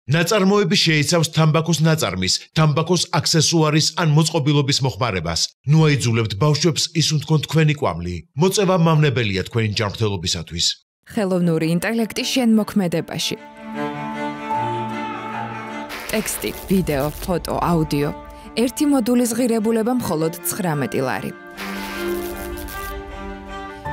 ნაწარმოები შეიცავს თამბაქოს ნაწარმის, თამბაქოს აქსესუარის ან მოწყობილობის მოხმარებას. ნუ აიძულებთ ბავშვებს ისუნთქონ თქვენი კვამლი. მოწევა მავნებელია თქვენი ჯანმრთელობისათვის. ხელოვნური ინტელექტი შენმოქმედებაში. ტექსტი, ვიდეო, ფოტო, აუდიო. ერთი მოდულის ღირებულება მხოლოდ 19 ლარი.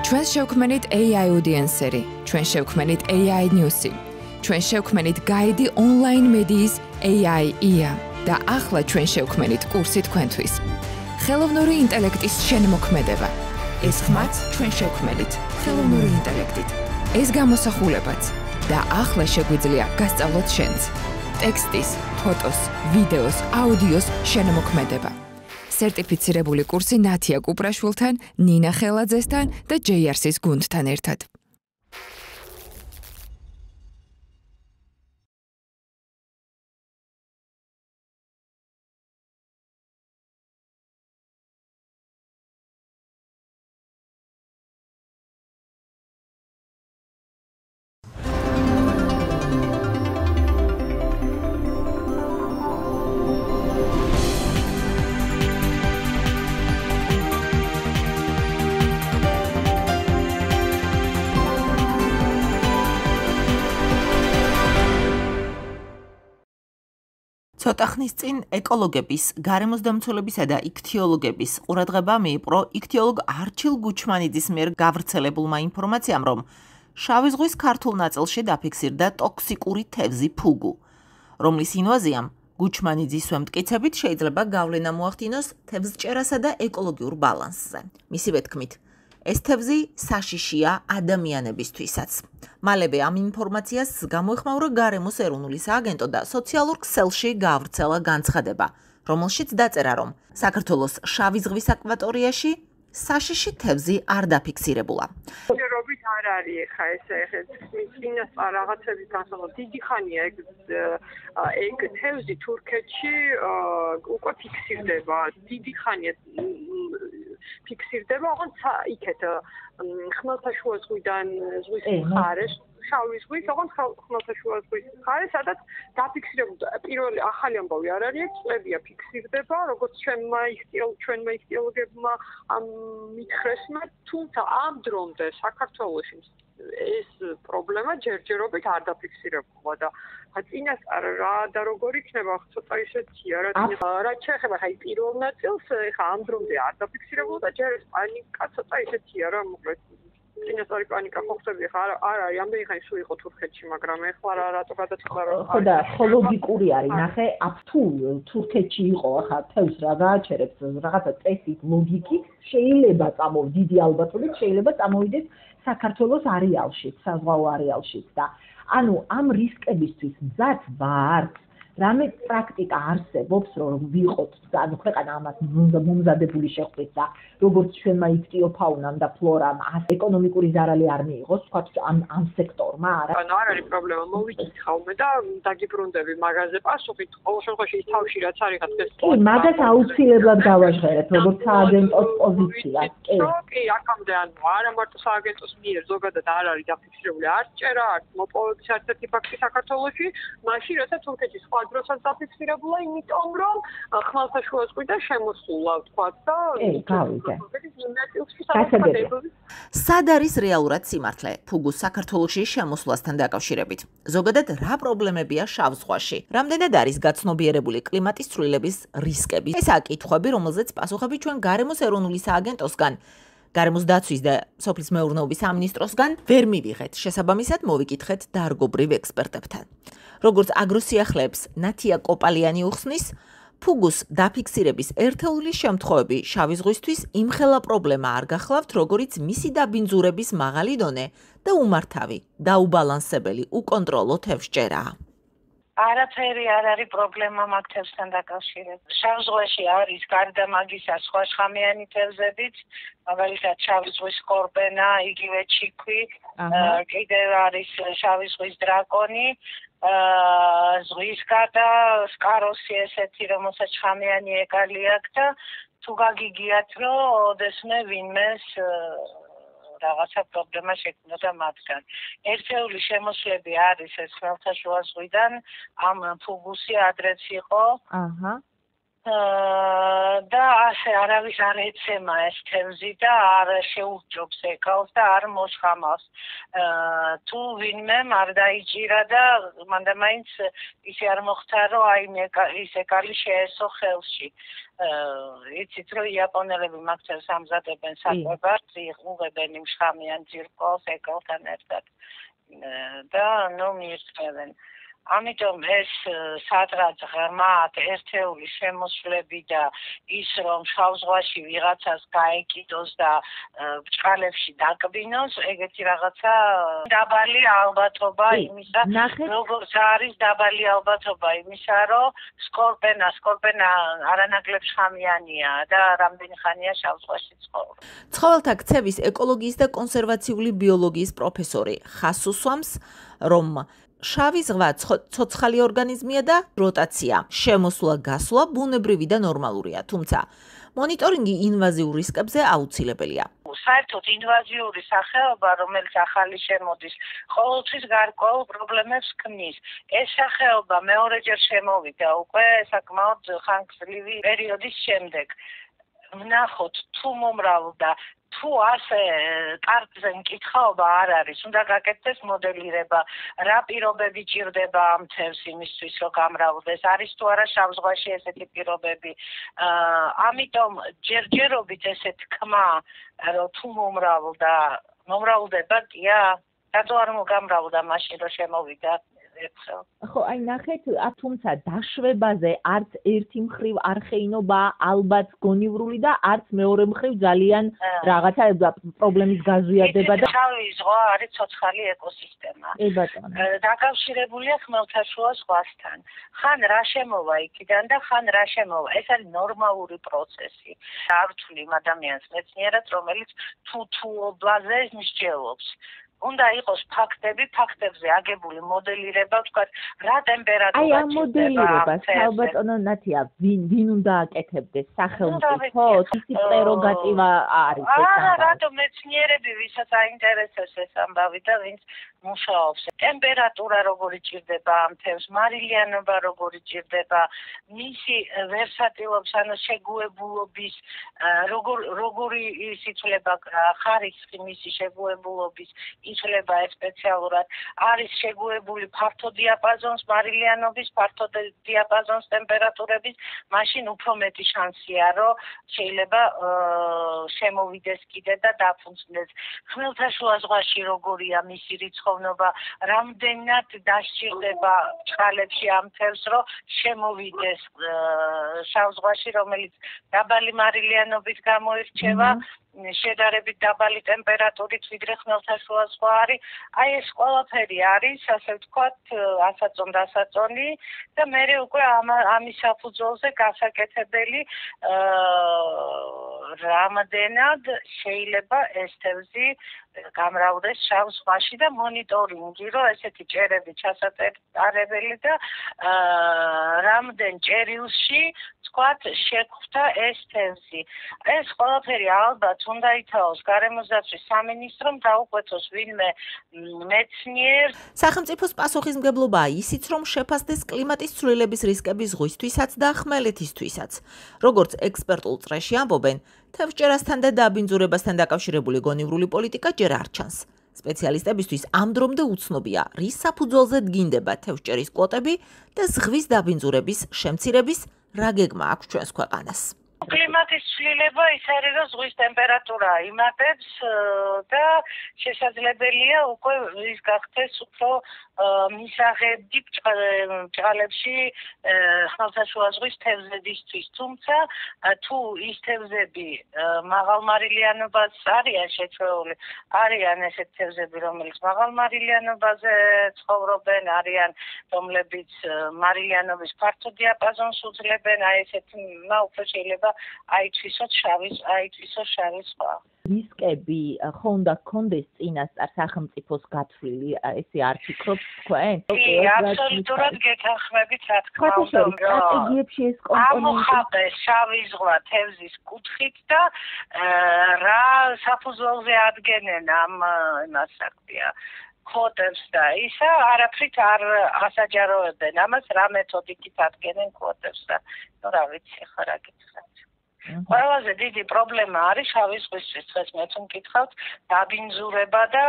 ჩვენ შევქმნით AI audience-ერი, ჩვენ შევქმნით AI news-ი. ჩვენ შევქმნით გაიდი ონლაინ მედიის AI-ია და ახლა ჩვენ შევქმნით კურსი თქვენთვის. ხელოვნური ინტელექტის შენმოქმედება. ეს ხმაც ჩვენ შევქმნით ხელოვნური ინტელექტით. ეს გამოსახულებაც და ახლა შეგვიძლია გასწავლოთ შენც. ტექსტის, ფოტოს, ვიდეოს, აუდიოს შენმოქმედება. სერტიფიცირებული კურსი ნათია კუპრაშვილთან, ნინა ხელაძესთან და JRC-ის გუნდთან ერთად. ცოტა ხნის წინ ეკოლოგების, გარემოსდამცველებისა და იქთიოლოგების ყურადღება მიიპყრო იქთიოლოგ არჩილ გუჩმანიძის მიერ გავრცელებულმა ინფორმაციამ, რომ შავი ზღვის ქართულ ნაწილში დაფიქსირდა ტოქსიკური თევზი ფუგუ, რომლის ინვაზიამ გუჩმანიძის მტკიცებით შეიძლება გავლენა მოახდინოს თევზჭერასა და ეკოლოგიურ ბალანსზე. მისივე თქმით, ეს თევზი საშიშია ადამიანებისთვისაც. მალევე ამ ინფორმაციას გამოეხმაურა გარემოს ეროვნული სააგენტო და სოციალურ ქსელში გაავრცელა განცხადება, რომელშიც დაწერა, რომ საქართველოს შავი ზღვის აკვატორიაში საშიში თევზი არ დაფიქსირებულა. ჯერობით არ არის ხა ეს წინასწარ რაღაცების განსხვავება. დიდი ხანია ეგ თევზი თურქეთში უკვე ფიქსირდება. დიდი ხანია ფიქსირდება, ოღონდ იქეთ ხმელთაშუა ზღვიდან ზღვის მხარეს, შავი ზღვის, ოღონდ ხმელთაშუა ზღვის მხარეს, სადაც დაფიქსირებული პირველი ახალი ამბავი არ არის, წლებია ფიქსირდება, როგორც ჩვენმა იქთიოლოგებმა მითხრესმა, თუმცა ამ დრომდე საქართველოში ეს პრობლემა ჯერჯერობით არ დაფიქსირებულა და წინასწარ რა და როგორ იქნება ცოტა ისეთია რა შეეხება ხა პირველ ნაწილს ხა ამ დრომდე არ დაფიქსირებულა და ჯერ ეს პანიკა ცოტა ისეთია რა მოკლედ წინასწარი პანიკა ხო ხდება ხა არ არის ამდენი ხანი სულ იყო თურქეთში მაგრამ ეხლა რატო გადაწყდა რომ ხო და ლოგიკური არის ნახე თუ თურქეთში იყო ხა თევზს რა გააჩერებს რაღაცა წესით ლოგიკით შეიძლება წამოვიდეს დიდი ალბათობით შეიძლება წამოვიდეს საქართველოს არეალშიც, საზღვაო არეალშიც და ანუ ამ რისკებისთვის მზად ვართ. რამე პრაქტიკა არსებობს, რომ ვიყოთ, ანუ ქვეყანა ამას მომზადებული შეხვდეთ და როგორც ჩვენმა იქთიოფაუნამ და ფლორამ ეკონომიკური ზარალი არ მიიღოს, თქვათ ამ სექტორმა არა. ანუ არ არის პრობლემა, მოვიდით ხავმე და დაგიბრუნდები მაღაზიაზე პასუხით, ყოველ შემთხვევაში ის თავში რაც არის ხა დღეს. კი, მაგას აუცილებლად გავაჟღერეთ, როგორც სააგენტოს პოზიცია. კი, აქამდე ანუ არა მარტო სააგენტოს მიერ ზოგადად არ არის დაფიქსირებული არც ჭერა, არც მოპოვების არცერთი ფაქტი საქართველოში, მაშინ როცა თურქეთის სხვა დროსაც დაფიქსირებულა, იმიტომ რომ ხმელთაშუა ზღვიდან შემოსულა, ვთქვათ და გავიგე. სად არის რეალურად სიმართლე ფუგუს საქართველოში შემოსვლასთან დაკავშირებით? ზოგადად რა პრობლემებია შავ ზღვაში? რამდენად არის გაცნობიერებული კლიმატის ცვლილების რისკები? ესაა კითხვები, რომელზეც პასუხები ჩვენ გარემოს ეროვნული სააგენტოსგან, გარემოს დაცვის და სოფლის მეურნეობის სამინისტროსგან ვერ მივიღეთ. შესაბამისად მოვიკითხეთ დარგობრივ ექსპერტებთან. როგორც აგროსიახლეებს ნათია კოპალიანი უხსნის, ფუგუს დაფიქსირების ერთეული შემთხვევები შავი ზღვისთვის იმხელა პრობლემა არ გახლავთ, როგორიც მისი დაბინძურების მაღალი დონე და უმართავი, დაუბალანსებელი, უკონტროლო თევზჭერაა. არაფერი არ არის პრობლემა მაგ თევზთან დაკავშირებით. შავ ზღვაში არის გარდა მაგისა სხვა შხამიანი თევზებიც, მაგალითად შავი ზღვის ხორბენა, იგივე ჩიქვი, კიდევ არის შავი ზღვის დრაკონი, ზღვის გადა, სკაროსი ესეთი, რომელსაც შხამიანი ეკალი აქვს და თუ გაგიგიათ, რომ ოდესმე ვინმეს რაღაცა პრობლემა შექმნოდა მათგან. ერთეული შემოსვლები არის ეს ხმელთაშუა ზღვიდან, ამ ფუგუსი ადრეც იყო. აჰა. და ასე არავის არ ეცემა ეს თევზი და არ შეურჯობს ეკალს და არ მოშხამავს. თუ ვინმე არ დაიჭირა და მანდამაინც ისე არ მოხდა რომ აი ის ეკალი შეესო ხელში. იცით რომ იაპონელები მაგას ამზადებენ საკვებად, იღებენ იმ შხამიან ძირკვალს ეკალთან ერთად და ნუ მიირთმევენ. ამიტომ ეს სადღაც ღრმად ერთეული შემოსვლები და ის რომ შავ ზღვაში ვიღაცას გაეკიდოს და ბჭყალებში დაკბინოს, ეგეთი რაღაცა დაბალი ალბათობა იმისა, როგორც არის დაბალი ალბათობა იმისა, რომ სკორპენა არანაკლებ შხამიანია და რამდენი ხანია შავ ზღვაში ცხოვრობს. ცხოველთა ქცევის ეკოლოგიის და კონსერვაციული ბიოლოგიის პროფესორი ხას უსვამს, რომ შავი ზღვა ცოცხალი ორგანიზმია და როტაცია, შემოსვლა-გასვლა ბუნებრივი და ნორმალურია, თუმცა მონიტორინგი ინვაზიურ რისკებზე აუცილებელია. საერთოდ ინვაზიური სახეობა, რომელიც ახალი შემოდის, ყოველთვის გარკვეულ პრობლემებს ქმნის. ეს სახეობა მეორეჯერ შემოვიდა უკვე საკმაოდ ხანგრძლივი პერიოდის შემდეგ. ვნახოთ, თუ მომრავლდა თუ ასე კარტზე მკითხაობა არ არის, უნდა გაკეთდეს მოდელირება, რა პირობები ჭირდება ამ თევზს იმისთვის, რომ გამრავლდეს, არის თუ არა შავ ზღვაში ესეთი პირობები. ამიტომ ჯერჯერობით ესეთ თქმა, რომ თუ მომრავლდება, დია, რატო არ გამრავლდა მაშინ, რომ შემოვიდა. ხო, აი ნახეთ, თუმცა დაშვებაზე არც ერთი მხრივ არხეინობა ალბათ გონივრული და არც მეორე მხრივ ძალიან რაღაცა პრობლემის გაზვიადება და შავი ზღვა არის ცოცხალი ეკოსისტემა. ბატონო. დაკავშირებულია ხმელთაშუა ზღვასთან. ხან რა შემოვა იქიდან და ხან რა შემოვა. ეს არის ნორმალური პროცესი. არ ვთვლი იმ ადამიანს მეცნიერად, რომელიც თუთუობაზე მსჯელობს. უნდა იყოს ფაქტებზე აგებული მოდელირება, ვთქვათ, რა ტემპერატურა ჭირდება. აი ამ მოდელირებას, ალბათონო ნათია, ვინ უნდა აკეთებდეს? სახელმწიფო, ისი პრეროგატივა არის ეს? არა, რატომ მეცნიერები, ვისაც აინტერესებს ეს ამბავი და ვინც მუშაობს. ტემპერატურა როგორი ჭირდება ამ თევზს, მარილიანობა როგორი ჭირდება, მისი ვერსატილობის, ანუ შეგუებულობის, როგორი იცვლება ხარისხი მისი შეგუებულობის იცვლება სპეციალურად, არის შეგუებული ფართო დიაპაზონს მარილიანობის, ფართო დიაპაზონს ტემპერატურების, მაშინ უფრო მეტი შანსია, რომ შეიძლება შემოვიდეს კიდე და დაფუძნდეს. ხმელთაშუა ზღვაში როგორია მისი რიცხოვნობა, რამდენად დასჭირდება ბჭყალებში ამ თევზს, რომ შემოვიდეს შავ ზღვაში, რომელიც დაბალი მარილიანობით გამოირჩევა, შედარებით დაბალი ტემპერატურით ვიდრე ხმელთაშუა ზღვა არის. აი ეს ყველაფერი არის, ასე ვთქვათ, ასაწონ-დასაწონი და მე უკვე ამის საფუძველზე გასაკეთებელი რამდენად შეიძლება ეს თევზი გამრავლდეს შავ ზღვაში და მონიტორინგი, რომ ესეთი ჭერები ჩასატარებელი და რამდენ ჭერილში ვთქვათ, შეგვხვდა ეს თევზი. ეს ყველაფერი ალბათ უნდა ითაოს გარემოსდაცვის სამინისტრომ დაუკვეთოს ვინმე მეცნიერს. სახელმწიფოს პასუხისმგებლობაა ისიც, რომ შეფასდეს კლიმატის ცვლილების რისკები ზღვისთვისაც და ხმელეთისთვისაც. როგორც ექსპერტულ წრეში ამბობენ, თევზჭერასთან და დაბინძურებასთან დაკავშირებული გონივრული პოლიტიკა ჯერ არ ჩანს. სპეციალისტებისთვის ამ დრომდე უცნობია, რის საფუძველზე დგინდება თევზჭერის კვოტები და ზღვის დაბინძურების შემცირების რა გეგმა აქვს ჩვენს ქვეყანას. კლიმატის ცვლილება ის არის, რომ ზღვის ტემპერატურა იმატებს და შესაძლებელია უკვე ის გახდეს უფრო მისაღები ბჭყალებში ხმელთაშუა ზღვის თევზებისთვის. თუმცა თუ ის თევზები მაღალ მარილიანობას არიან შეჩვეული, არიან ესეთ თევზები, რომელიც მაღალ მარილიანობაზე ცხოვრობენ, არიან რომლებიც მარილიანობის ფართო დიაპაზონს უძლებენ, აი ესეთმა უფრო შეიძლება აითვისოს შავი ზღვა. რისკები ხომ და გქონდეს წინასწარ სახელმწიფოს გათვლილი, ესე არ ფიქრობთ თქვენ? კი, აბსოლუტურად გეთანხმებით, რა თქმა უნდა. სტრატეგიებში ეს კომპონენტი ამოხატეს შავი ზღვა თევზის კუთხით და რა საფუძველზე ადგენენ ამ იმას საქმეა. კვოტებს და ისა არაფრით არ ასაჯაროებენ ამას რა მეთოდიკით ადგენენ კვოტებს და ნუ რა ვიცი ხო რა გითხრათ ყველაზე დიდი პრობლემა არის შავი ზღვისთვის დღეს მე თუ მკითხავთ დაბინძურება და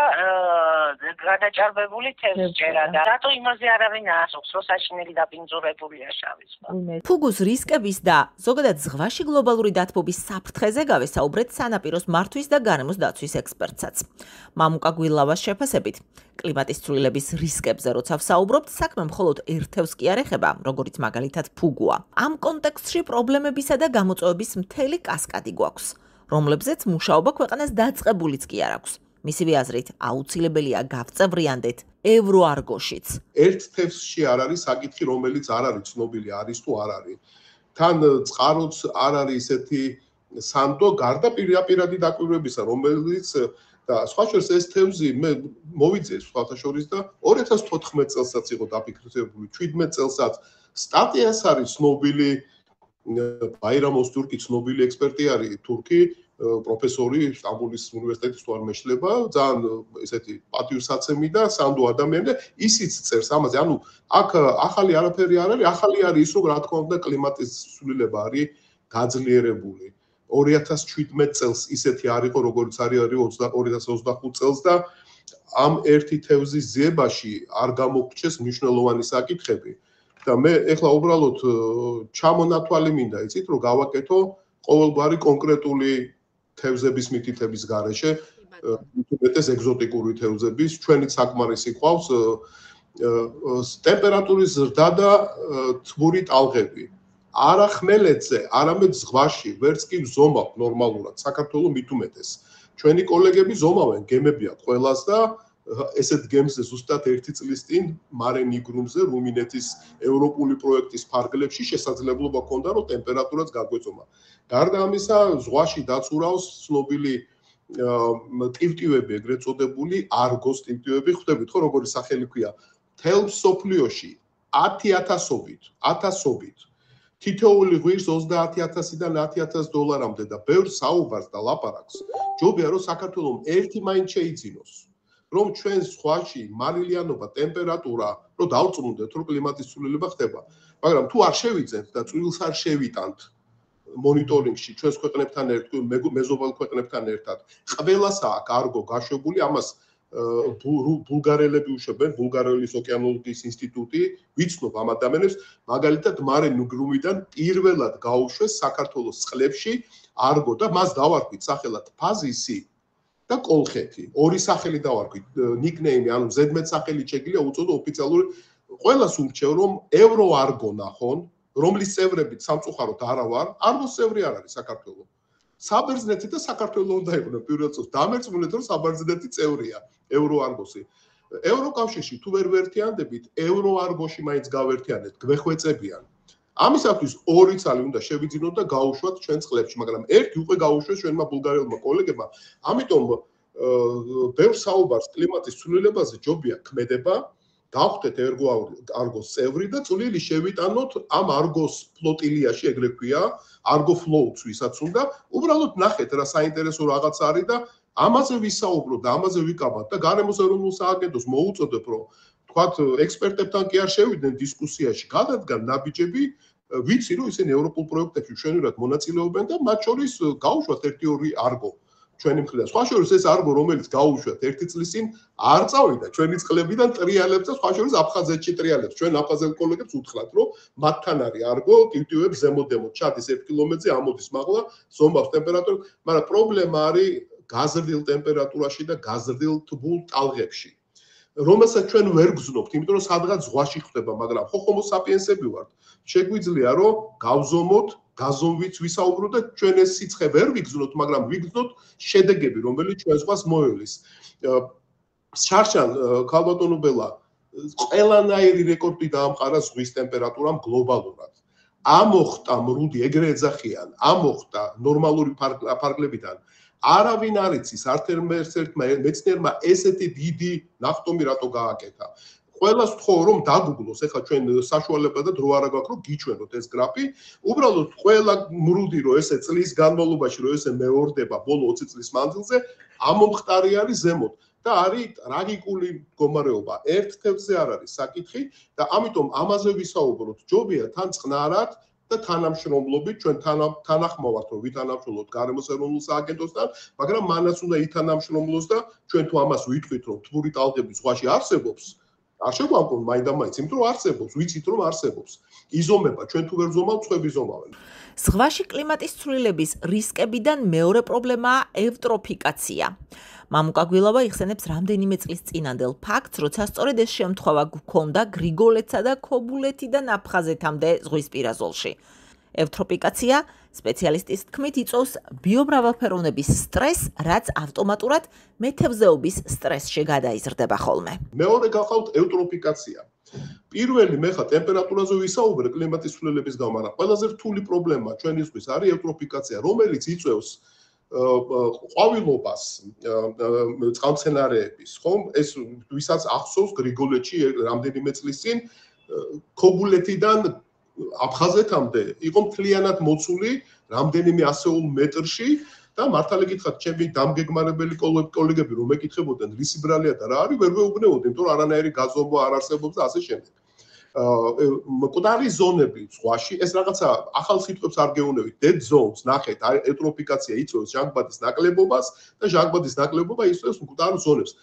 გადაჭარბებული თევზჭერა და რატო იმაზე არავინ ასობს რომ საშინელი დაბინძურებულია შავი ზღვა ფუგუს რისკების და ზოგადად ზღვაში გლობალური დათბობის საფრთხეზე გავესაუბრეთ სანაპიროს მართვის და გარემოს დაცვის ექსპერტსაც მამუკა გვილავას შეფასებით კლიმატის ცვლილების რისკებზე როცა ვსაუბრობთ, საქმე მხოლოდ ერთ თევზს კი არ ეხება, როგორც მაგალითად ფუგუა. ამ კონტექსტში პრობლემებისა და გამოწვევების მთელი კასკადი გვაქვს, რომლებზეც მუშაობა ქვეყანას დაწყებულიც კი არ აქვს. მისივე აზრით, აუცილებელია გავწევრიანდეთ ევროარგოშიც. ერთ თევზში არ არის საკითხი, რომელიც არ არის ცნობილი, არის თუ არ არის. თან წყაროც არ არის ესეთი სანდო გარდა პირადი დაკვირვებისა, რომელიც და სხვა შორის ეს თევზი მე მოვიძეს სხვათა შორის და 2014 წელსაც იყო დაფიქსირებული 17 წელსაც სტატიას არის ცნობილი ბაირამ ოზტურკი ცნობილი ექსპერტი არის თურქი პროფესორი სტამბოლის უნივერსიტეტის თუ არ მეშლება ძალიან ესეთი პატივსაცემი და სანდო ადამიანი და ისიც წერს ამაზე ანუ აქ ახალი არაფერი არ არის ახალი არის ის რომ რა თქმა უნდა კლიმატის ცვლილება არის გაძლიერებული 2017 წელს ისეთი არ იყო როგორც არის 2025 წელს და ამ ერთი თევზის ძიებაში არ გამოგრჩეს მნიშვნელოვანი საკითხები და მე ეხლა უბრალოდ ჩამონათვალი მინდა იცით რომ გავაკეთო ყოველგვარი კონკრეტული თევზების მითითების გარეშე მეტეს ეგზოტიკური თევზების ჩვენით საკმარისი ყავს ტემპერატურის ზრდა და თბური ტალღები არა ხმელეთზე, არამედ ზღვაში, ვერც კი ზომავ ნორმალურად, საქართველოს მით უმეტეს. ჩვენი კოლეგები ზომავენ, გემები აქვს ყველას და ესეთ გემზე ზუსტად ერთი წლის წინ მარე ნიგრუმზე რუმინეთის ევროპული პროექტის ფარგლებში შესაძლებლობა ჰქონდა, რომ ტემპერატურაც გაგვეწომა. გარდა ამისა, ზღვაში დაცურავს ცნობილი ტივტივები, ეგრეთ წოდებული არგოს ტივტივები, ხვდებით ხო, როგორი სახელი ქვია. მთელ მსოფლიოში 10,000-ობით თითოეული ღვირს 30,000-დან 10,000 დოლარამდე და ბევრ საუბარს და ლაპარაკს. ჯობია რომ საქართველოს ერთი მაინც შეიძინოს. რომ ჩვენ ზღვაში მარილიანობა, ტემპერატურა, რომ დავწმუნდეთ, რომ კლიმატის ცვლილება ხდება. მაგრამ თუ არ შევიძენთ და წვილს არ შევიტანთ მონიტორინგში ჩვენს ქვეყნებთან ერთად, მეზობელ ქვეყნებთან ერთად, ყველასაა კარგო გაშვებული, ამას ბულგარელები უშვებენ, ბულგარეთის ოკეანოლოგიის ინსტიტუტი, ვიცნობ ამ ადამიანებს, მაგალითად მარე ნიგრუმიდან პირველად გაუშვეს საქართველოს წყლებში არგო და მას დავარქვით სახელად ფაზისი და კოლხეთი. ორი სახელი დავარქვით, ნიკნეიმი, ანუ ზედმეტ სახელი შეგვიძლია უწოდო ოფიციალური. ყველას ურჩევ, რომ ევროარგო ნახონ, რომლის წევრებით სამწუხაროდ არა ვარ, არგოს წევრი არ არის საქართველოს. საბერძნეთი და საქართველოს უნდა იყვნენ პირველ წელს. დამერწმუნეთ, რომ საბერძნეთი წევრია ევროარგოსი. ევროკავშირში თუ ვერ ვერთიანდებით, ევროარგოში მაინც გავერთიანდეთ, გვეხვეწებიან. ამისათვის ორი ცალი უნდა შევიძინოთ და გაუშვათ ჩვენ წყლებში, მაგრამ ერთი უკვე გაუშვეს ჩვენმა ბულგარელმა კოლეგებმა. ამიტომ ბევრ საუბარს კლიმატის ცვლილებაზე ჯობია ქმედება, გავხდეთ არგოს წევრი და წვლილი შევიტანოთ ამ არგოს ფლოტილიაში, ეგრე ქვია, არგო ფლოუთს ვისაც უნდა, უბრალოდ ნახეთ რა საინტერესო რაღაც არის და ამაზე ვისაუბროთ და ამაზე ვიკავებთ და გარემოს ეროვნულ სააგენტოს მოუწოდებ, რომ თქვათ ექსპერტებთან კი არ შევიდნენ დისკუსიაში, გადადგან ნაბიჯები, ვიცი რომ ისინი ევროპულ პროექტებში მშვენივრად მონაწილეობენ და მათ შორის გაუშვათ 1-2 არგო ჩვენი მხრიდან. სხვა შორის ეს არგო, რომელიც გაუშვათ 1 წლის წინ, არ წავიდა ჩვენი წყლებიდან ტრიალებს და სხვა შორის აფხაზეთში ტრიალებს. ჩვენ აფხაზელ კოლეგებს უთხრათ, რომ მათთან არის არგო, ტივტივებს ზემოდემოთ, ჩადის 1 კილომეტრზე, ამოდის მაღლა, ზომავს ტემპერატურა, მაგრამ პრობლემა არის გაზრდილ ტემპერატურაში და გაზრდილ თბულ ტალღებში. რომელსაც ჩვენ ვერ გზნობთ, იმიტომ რომ სადღაც ზღვაში ხდება, მაგრამ ხო ჰომო საპიენსები ვართ. შეგვიძლია რომ გავზომოთ, გაზომვით ვისაუბროთ და ჩვენ ეს სიცხე ვერ ვიგზნოთ, მაგრამ ვიგზნოთ შედეგები, რომელიც ჩვენ ზღვას მოევლის. შარშან ქალბატონო ბელა, ყველანაირი რეკორდი დაამყარა ზღვის ტემპერატურამ გლობალურად. ამოხტა მრუდი, ეგრე ეძახიან, ამოხტა ნორმალური ფარგლებიდან არავინ არ იცის არც ერთმა მეცნიერმა ესეთი დიდი ნახტომი რატო გააკეთა. ყველას ვთხოვ რომ დაგუგლოს, ეხლა ჩვენ საშუალება და დრო არ აქვს რომ გიჩვენოთ ეს გრაფი. უბრალოდ ყველა მრუდი რომ ესე წლის განმავლობაში რომ ესე მეორდება ბოლო 20 წლის მანძილზე, ამომხტარი არის ზემოთ. და არის ტრაგიკული მდგომარეობა. ერთ თევზზე არ არის საკითხი და ამიტომ ამაზე ვისაუბროთ. ჯობია თან წყნარად და თანამშრომლობით, ჩვენ თანახმოვართ რომ ვითანამშრომლოთ გარემოს ეროვნულ სააგენტოსთან, მაგრამ მანაც უნდა ითანამშრომლოს და ჩვენ თუ ამას ვიტყვით რომ თბური ტალღები ზღვაში არსებობს, არ შეგვამკონ მაინდა-მაინც, იმიტომ რომ არსებობს, ვიცით რომ არსებობს. იზომება, ჩვენ თუ ვერ ზომავთ, სხვები ზომავენ. ზღვაში კლიმატის ცვლილების რისკებიდან მეორე პრობლემაა ევტროფიკაცია. მამუკა გვილავა იხსენებს რამდენიმე წლის წინანდელ ფაქტს, როცა სწორედ ეს შემთხვევა გვქონდა გრიგოლეთსა და ქობულეთიდან აფხაზეთამდე ზღვისპირა ზოლში. ევტროფიკაცია, სპეციალისტის თქმით, იწვევს ბიომრავალფეროვნების სტრესს, რაც ავტომატურად მეთევზეობის სტრესში გადაიზრდება ხოლმე. მეორე გახავთ ევტროფიკაცია. პირველი მე ხა ტემპერატურაზე ვისაუბრე კლიმატის ცვლილების გამო, მაგრამ ყველაზე რთული პრობლემა ჩვენი ზღვის არის ევტროფიკაცია, რომელიც იწვევს ყვავილობას წყალმცენარეების, ხომ? ეს ვისაც ახსოვს გრიგოლეთში რამდენიმე წლის წინ ქობულეთიდან აფხაზეთამდე იყო მთლიანად მოცული რამდენიმე ასეულ მეტრში და მართალი გითხრათ, ჩემი დამგეგმარებელი კოლეგები რომ მეკითხებოდნენ რისი ბრალია და რა არის, ვერ ვეუბნებოდი, იმიტომ რომ არანაირი გაზომვა არ არსებობს და ასე შემდეგ. მკვდარი ზონები ზღვაში, ეს რაღაცა ახალ სიტყვებს არ გეუნებით, dead zones, ნახეთ, ევტროფიკაცია იწვევს ჟანგბადის ნაკლებობას და ჟანგბადის ნაკლებობა იწვევს მკვდარ ზონებს.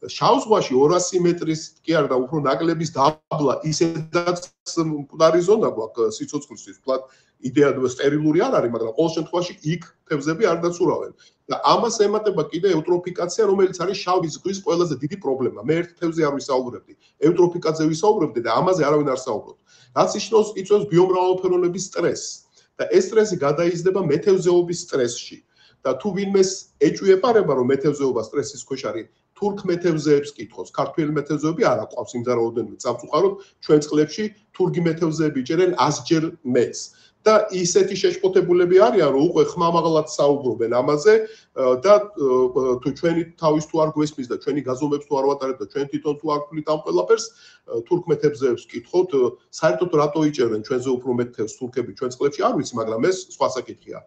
შავ ზღვაში 200 მეტრის კი არა და უფრო ნაკლების დაბლა ისედაც მკვდარი ზონა გვაქვს სიცოცხლისთვის, ვთქვათ, იდეალურად სტერილური არ არის, მაგრამ ყოველ შემთხვევაში იქ თევზები არ დაცურავენ. და ამას ემატება კიდე ევტროფიკაცია, რომელიც არის შავი ზღვის ყველაზე დიდი პრობლემა. მე ერთ თევზზე არ ვისაუბრებდი, ევტროფიკაციაზე ვისაუბრებდი და ამაზე არავინ არ საუბრობს. რაც ნიშნავს იწვევს ბიომრავალფეროვნების სტრესს და ეს სტრესი გადაიზრდება მეთევზეობის სტრესში. და თუ ვინმეს ეჭვიეპარება რომ მეთევზეობა სტრესის ქვეშ არის, თურქ მეთევზეებს კითხოს, ქართველი მეთევზეები არ აყვავს იმ ძარაოდენობით სამწუხაროდ ჩვენ წყლებში თურქი მეთევზეები ჭერენ 100-ჯერ მეტს. და ისეთი შეშფოთებულები არიან, რომ უკვე ხმამაღლად საუბრობენ ამაზე და თუ ჩვენი თავის თუ არ გვესმის და ჩვენი გაზომვებს თუ არ ვატარებთ და ჩვენ თვითონ თუ არ ვქვლით ამ ყველაფერს, თურქ მეთევზეებს კითხოთ, საერთოდ რატო იჭერენ ჩვენზე უფრო მეტ თევზს თურქები ჩვენ წყლებში, არ ვიცი, მაგრამ ეს სხვა საკითხია.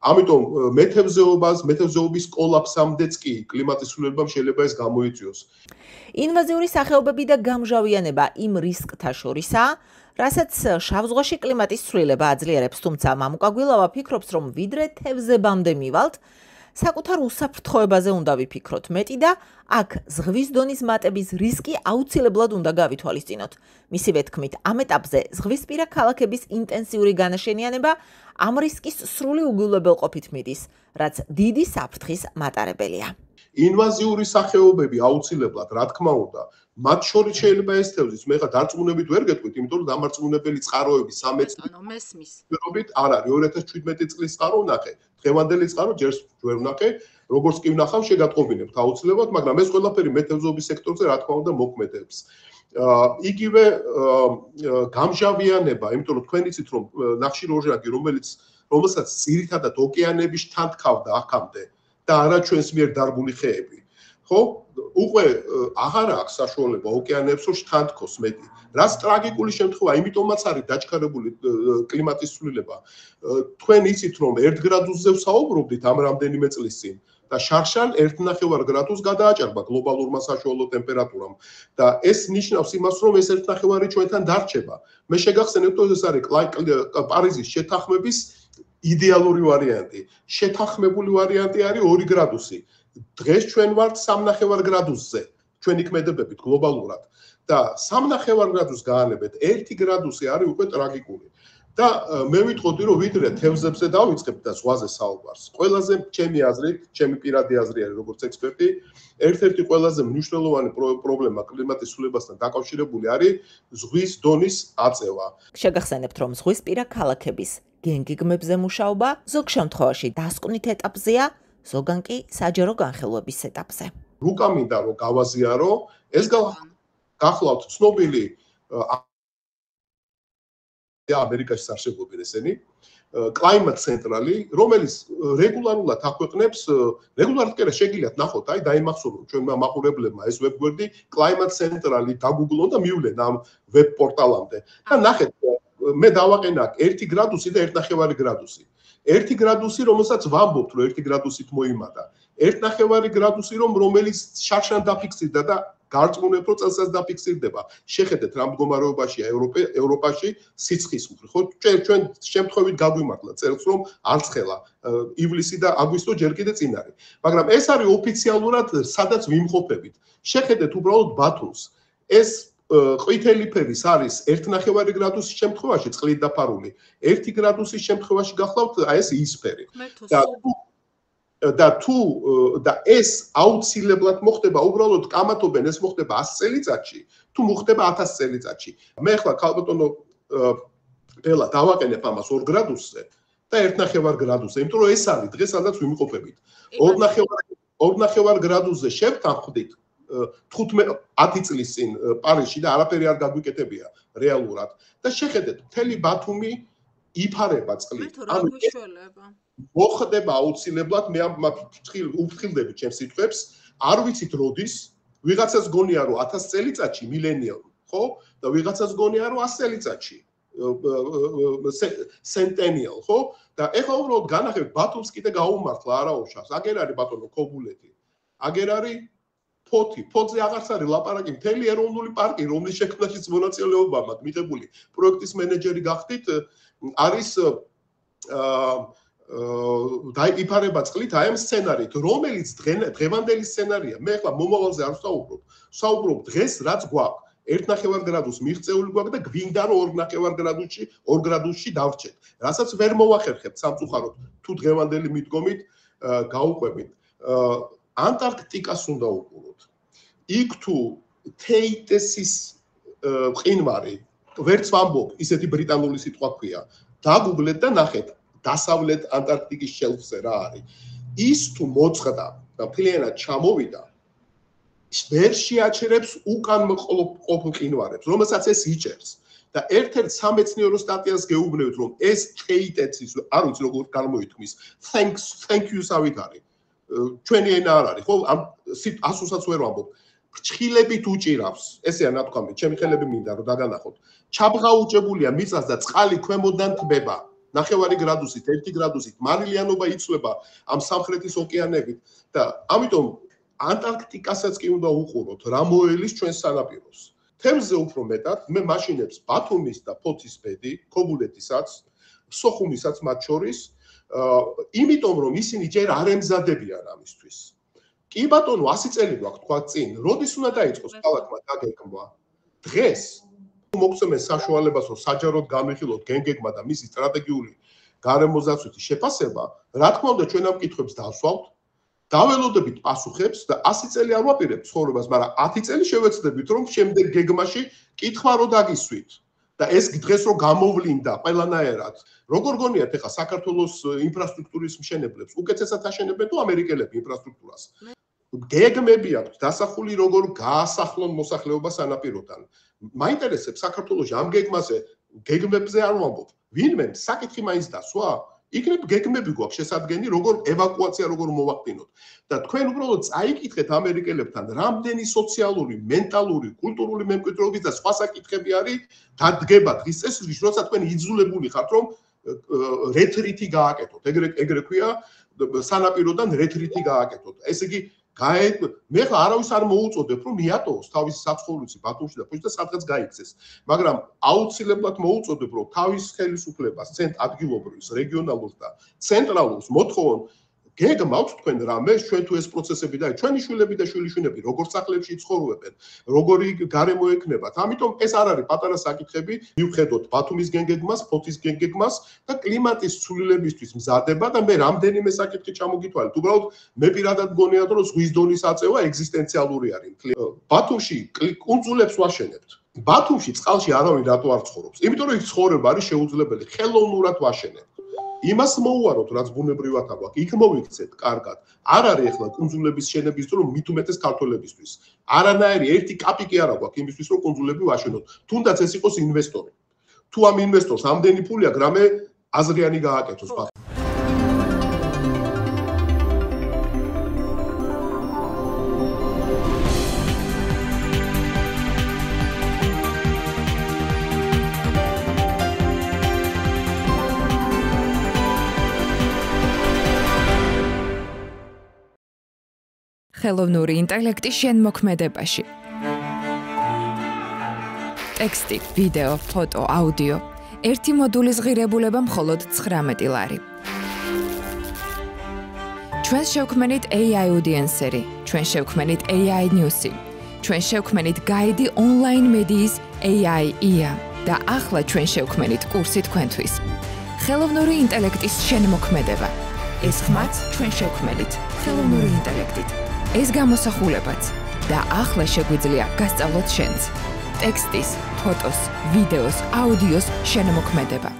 ამიტომ მეთევზეობის კოლაფსამდეც კი კლიმატის ცვლილებამ შეიძლება ეს გამოიწვიოს. ინვაზიური სახეობები და გამჟავიანება იმ რისკთა შორისაა, რასაც შავ ზღვაში კლიმატის ცვლილება აძლიერებს, თუმცა მამუკა გვილავა ფიქრობს, რომ ვიდრე თევზებამდე მივალთ, საკუთარ უსაფრთხოებაზე უნდა ვიფიქროთ მეტი და აქ ზღვის დონის მატების რისკი აუცილებლად უნდა გავითვალისწინოთ. მისივე თქმით, ამ ეტაპზე ზღვისპირა ქალაქების ინტენსიური განაშენიანება ამ რისკის სრული უგულებელყოფით მიდის, რაც დიდი საფრთხის მატარებელია. ინვაზიური სახეობები აუცილებლად, რა თქმა უნდა, მათ შორის შეიძლება ეს თევზის, მე ხა დარწმუნებით ვერ გეტყვით, იმიტომ რომ დამარწმუნებელი წყაროები სამეცნიერობით არ არის. 2017 წლის წყარო ვნახე, დღევანდელი წყარო ჯერს ვერ ვნახე, როგორც კი ვნახავ, შეგატყობინებთ აუცილებლად, მაგრამ ეს ყველაფერი მეთევზეობის სექტორზე რა თქმა უნდა მოქმედებს. იგივე გამჟავიანება, იმიტომ რომ თქვენ იცით რომ ნახშირორჟანგი, რომელსაც ძირითადად ოკეანეებში თანთქავდა აქამდე და არა ჩვენს მიერ დარგული ხეები. ხო? უკვე აღარ აქვს საშუალება ოკეანეებს რომ შთანთქოს მეტი. რაც ტრაგიკული შემთხვევაა, იმიტომაც არის დაჩქარებული კლიმატის ცვლილება. თქვენ იცით რომ 1 გრადუსზე ვსაუბრობდით ამ რამდენიმე წლის წინ და შარშან 1.5 გრადუსს გადააჭარბა გლობალურმა საშუალო ტემპერატურამ და ეს ნიშნავს იმას, რომ ეს 1.5 ჩვენთან დარჩება. მე შეგახსენებთ, რომ ეს არის პარიზის შეთანხმების იდეალური ვარიანტი. შეთანხმებული ვარიანტი არის 2 გრადუსი. დღეს ჩვენ ვართ 3.5 გრადუსზე, ჩვენი ქმედებებით გლობალურად და 3.5 გრადუსს გაანებეთ, 1 გრადუსი არის უკვე ტრაგიკული. და მე ვიტყოდი, რომ ვიდრე თევზებზე დავიწყებ და ზღვაზე საუბარს. ყველაზე ჩემი აზრით, ჩემი პირადი აზრი არის როგორც ექსპერტი, ერთ-ერთი ყველაზე მნიშვნელოვანი პრობლემა კლიმატის ცვლილებასთან დაკავშირებული არის ზღვის დონის აწევა. შეგახსენებთ, რომ ზღვისპირა ქალაქების გენგიგმებზე მუშაობა ზოგ შემთხვევაში დასკვნით ეტაპზეა, ზოგან კი საჯარო განხილვების ეტაპზე. რუკა მინდა რომ გავაზიარო, ეს გახლავთ ცნობილი ამერიკაში სარშებობენ ესენი. Climate Central-ი, რომელიც რეგულარულად აქვეყნებს, რეგულარულად კი არა შეგიძლიათ ნახოთ, აი დაიმახსოვროთ ჩვენმა მაყურებლებმა ეს ვებგვერდი Climate Central-ი დაგუგლონ და მივლენ ამ ვებ პორტალამდე. და ნახეთ, მე დავაყენა 1 გრადუსი და 1.5 გრადუსი. 1 გრადუსი, რომელსაც ვამბობთ, რომ 1 გრადუსით მოიმატა. 1.5 გრადუსი, რომელიც შარშან დაფიქსირდა და გარწმუნებთ, რომ წელსაც დაფიქსირდება. შეხედეთ, რა მდგომარეობაშია ევროპაში სიცხის მხრივ. ხო, ჩვენ შემთხვევით გაგვიმართლა წელს, რომ არცხელა ივლისი და აგვისტო ჯერ კიდე წინ არის. მაგრამ ეს არის ოფიციალურად, სადაც ვიმყოფებით. შეხედეთ უბრალოდ ბათუმს. ეს ყვითელი ფერის არის 1.5 გრადუსის შემთხვევაში წყლით დაფარული. 1 გრადუსის შემთხვევაში გახლავთ აი ეს იისფერი. და ეს აუცილებლად მოხდება უბრალოდ კამათობენ ეს მოხდება 100 წელიწადში თუ მოხდება 1000 წელიწადში მე ახლა ქალბატონო ბელა დავაყენებ ამას 2 გრადუსზე და 1.5 გრადუსზე იმიტომ რომ ეს არის დღეს სადაც ვიმყოფებით 2.5 გრადუსზე შევთანხმდით 10 წლის წინ პარიზში და არაფერი არ გაგვიკეთებია რეალურად და შეხედეთ მთელი ბათუმი იფარება წყლით ანუ მოხდება აუცილებლად მე ამ უფრთხილდები ჩემს სიტყვებს არ ვიცით როდის ვიღაცას გონია რომ 1000 წელიწადში მილენიუმ ხო და ვიღაცას გონია რომ 100 წელიწადში centennial ხო და ეხლა უბრალოდ განახებთ ბათუმს კიდე გაუმართლა არაუშავს აგერ არის ბატონო ქობულეთი აგერ არის ფოთზე აღარც არის ლაპარაკი მთელი ეროვნული პარკი რომლის შექმნაშიც მონაწილეობა მაქვს მიღებული პროექტის მენეჯერი გახდით არის დაიფარება წყლით აი ამ სცენარით რომელიც დღევანდელი სცენარია მე ახლა მომავალზე არ ვსაუბრობ დღეს რაც გვაქვს 1.5 გრადუს მიღწეული გვაქვს და გვინდა რომ 2.5 გრადუსში დავრჩეთ რასაც ვერ მოვახერხებთ სამწუხაროდ თუ დღევანდელი მიდგომით გაუყვებით ანტარქტიკას უნდა უყუროთ იქ თუ თეიტესის მყინვარი ვერც ვამბობ ისეთი ბრიტანული სიტყვა ქვია დაგუგლეთ და ნახეთ დასავლეთ ანტარქტიკის შელფზე რა არის ის თუ მოწყდა და მთლიანად ჩამოვიდა ვერ შეაჩერებს უკან მყოფ მყინვარებს რომელსაც ეს იჭერს და ერთ-ერთ სამეცნიერო სტატიას გეუბნევთ რომ ეს თეიტესის არ ვიცი როგორ გამოითქმის thank you სავით არის ჩვენი ენა არ არის ხო ამ ასოსაც ვერ ვამბობ ფრჩხილებით უჭირავს ესეა ნათქვამი ჩემი ხელები მინდა რომ დაგანახოთ ჩაბღაუჭებულია მიწას და წყალი ქვემოდან თბება 9 გრადუსით 1 გრადუსით მარილიანობა იცვლება ამ სამხრეთის ოკეანებით და ამიტომ ანტარქტიკასაც კი უნდა უყუროთ რა მოელის ჩვენს სანაპიროს თემზე უფრო მეტად მე მაშინებს ბათუმის და ფოთის ბედი ქობულეთისაც სოხუმისაც მათ შორის იმიტომ რომ ისინი ჯერ არ ემზადებიან ამისთვის კი ბატონო 100 წელი გვაქვს თქვა წინ როდის უნდა დაიწყოს ქალაქმა დაგეგმვა დღეს მოგცემენ საშუალებას რომ საჯაროდ განვიხილოთ გენგეგმა და მისი სტრატეგიული გარემოზაცვითი შეფასება რა თქმა უნდა ჩვენ ამ კითხვებს დავსვავთ დაველოდებით პასუხებს და 100 წელი არ ვაპირებთ ცხოვრებას მაგრამ 10 წელი შევეცდებით რომ შემდეგ გეგმაში კითხვა რო დაგისვით და ეს დღეს რო გამოვლინდა ყველანაირად როგორ გონიათ ახლა საქართველოს ინფრასტრუქტურის მშენებლებს უკეთესად აშენებენ თუ ამერიკელები ინფრასტრუქტურას გეგმები აქვს დასახული როგორ გაასახლონ მოსახლეობას სანაპიროდან მაინტერესებს საქართველოს ამ გეგმებზე არ ვამბობ ვინმე საკითხი მაინც დასვა იქნებ გეგმები გვაქვს შესადგენი როგორ ევაკუაცია როგორ მოვახდინოთ და თქვენ უბრალოდ წაიკითხეთ ამერიკელებთან რამდენი სოციალური მენტალური კულტურული მემკვიდრეობის და სხვა საკითხები არის დადგება დღის წესრიგში როცა თქვენ იძულებული ხართ რომ რეტრიტი გააკეთოთ ეგრე ქვია სანაპიროდან რეტრიტი გააკეთოთ ესე იგი მე ხა არავის არ მოუწოდებ რომ მიატოვოს თავის საცხოვრისი ბათუმში და ფოთში და სადღაც გაიქცეს მაგრამ აუცილებლად მოუწოდებ რომ თავის ხელისუფლებას ადგილობრივს რეგიონალურს და ცენტრალურს მოთხოვონ გეგმავთ თქვენ რამე ჩვენ თუ ეს პროცესები და ჩვენი შვილები და შვილიშვილები როგორ სახლებში ცხოვრობენ როგორი გარემო ექნებათ ამიტომ ეს არ არის პატარა საკითხები მივხედოთ ბათუმის გენგეგმას ფოთის გენგეგმას და კლიმატის ცვლილებისთვის მზადება და მე რამდენიმე საკითხი ჩამოგითვალეთ უბრალოდ მე პირადად გონიათ რომ ზღვის დონის აწევა ეგზისტენციალური არის ბათუმში კუნძულებს ვაშენებთ ბათუმში წყალში არავინ რატო არ ცხოვრობს იმიტომ რომ იქ ცხოვრება არის შეუძლებელი ხელოვნურად ვაშენებთ იმას მოუაროთ რაც ბუნებრივად აქვს იქ მოვიქცეთ კარგად არ არის ახლა კუნძულების შენების დრო მით უმეტეს ქართველებისთვის არანაირი ერთი კაპიკი არ აქვს იმისთვის რომ კუნძულები ვაშენოთ თუნდაც ეს იყოს ინვესტორი თუ ამ ინვესტორს ამდენი ფული აქვს, რამე აზრიანი გააკეთოს. ხელოვნური ინტელექტი შენმოქმედებაში. ტექსტი, ვიდეო, ფოტო, აუდიო. ერთი მოდულის ღირებულება მხოლოდ 19 ლარი. ჩვენ შევქმნით AI audience-ერი, ჩვენ შევქმნით AI news-ი, ჩვენ შევქმნით გაიდი ონლაინ მედიის AI-ია და ახლა ჩვენ შევქმნით კურსი თქვენთვის. ხელოვნური ინტელექტის შენმოქმედება. ეს ხმაც ჩვენ შევქმნით ხელოვნური ინტელექტით. ეს გამოსახულებაც და ახლა შეგვიძლია გასწავლოთ შენც. ტექსტის, ფოტოს, ვიდეოს, აუდიოს შენმოქმედება.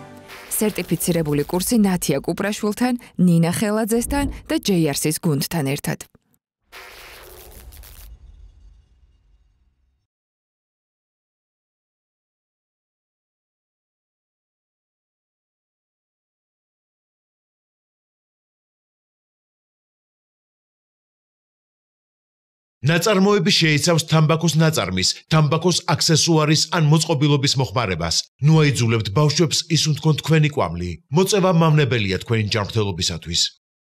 სერტიფიცირებული კურსი ნათია კუპრაშვილთან, ნინა ხელაძესთან და JRC-ის გუნდთან ერთად. ნაწარმოები შეიცავს თამბაქოს ნაწარმის, თამბაქოს აქსესუარის ან მოწყობილობის მოხმარებას. ნუ აიძულებთ ბავშვებს ისუნთქონ თქვენი კვამლი. მოწევა მავნებელია თქვენი ჯანმრთელობისათვის.